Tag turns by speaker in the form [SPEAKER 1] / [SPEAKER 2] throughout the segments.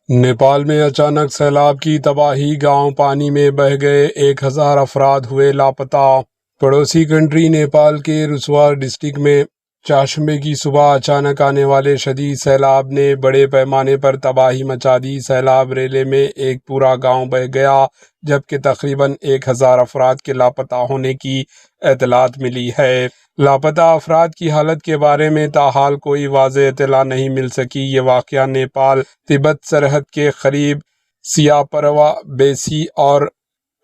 [SPEAKER 1] نیپال میں اچانک سیلاب کی تباہی، گاؤں پانی میں بہہ گئے، 1000 افراد ہوئے لاپتہ۔ پڑوسی کنٹری نیپال کے رسوا ڈسٹرکٹ میں چہارشنبے کی صبح اچانک آنے والے شدید سیلاب نے بڑے پیمانے پر تباہی مچا دی۔ سیلاب ریلے میں ایک پورا گاؤں بہہ گیا، جبکہ تقریباً 1000 افراد کے لاپتہ ہونے کی اطلاعات ملی ہے۔ لاپتہ افراد کی حالت کے بارے میں تاحال کوئی واضح اطلاع نہیں مل سکی۔ یہ واقعہ نیپال تبت سرحد کے قریب سیاپروا بیسی اور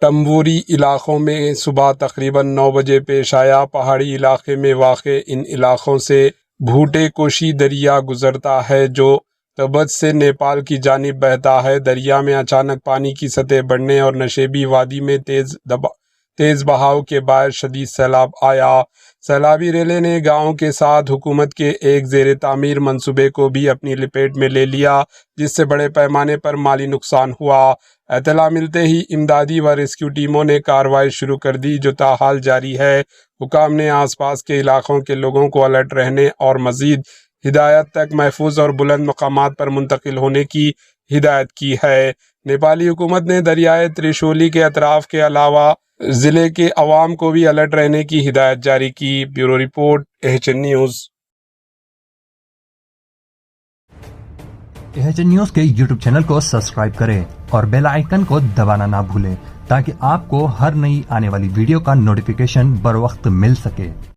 [SPEAKER 1] ٹمبوری علاقوں میں صبح تقریباً 9 بجے پیش آیا۔ پہاڑی علاقے میں واقع ان علاقوں سے بھوٹے کوشی دریا گزرتا ہے، جو تبت سے نیپال کی جانب بہتا ہے۔ دریا میں اچانک پانی کی سطح بڑھنے اور نشیبی وادی میں تیز بہاؤ کے باعث شدید سیلاب آیا۔ سیلابی ریلے نے گاؤں کے ساتھ حکومت کے ایک زیر تعمیر منصوبے کو بھی اپنی لپیٹ میں لے لیا، جس سے بڑے پیمانے پر مالی نقصان ہوا۔ اطلاع ملتے ہی امدادی و ریسکیو ٹیموں نے کارروائی شروع کر دی، جو تاحال جاری ہے۔ حکام نے آس پاس کے علاقوں کے لوگوں کو الرٹ رہنے اور مزید ہدایات تک محفوظ اور بلند مقامات پر منتقل ہونے کی ہدایت کی ہے۔ نیپالی حکومت نے دریائے تریشولی کے اطراف کے علاوہ ضلع کے عوام کو بھی الرٹ رہنے کی ہدایت جاری کی۔ Bureau report, AHN news.
[SPEAKER 2] AHN news کے YouTube چینل کو سبسکرائب کریں اور بیل آئیکن کو دبانا نہ بھولیں تاکہ آپ کو ہر نئی آنے والی ویڈیو کا نوٹیفیکیشن بر وقت مل سکے۔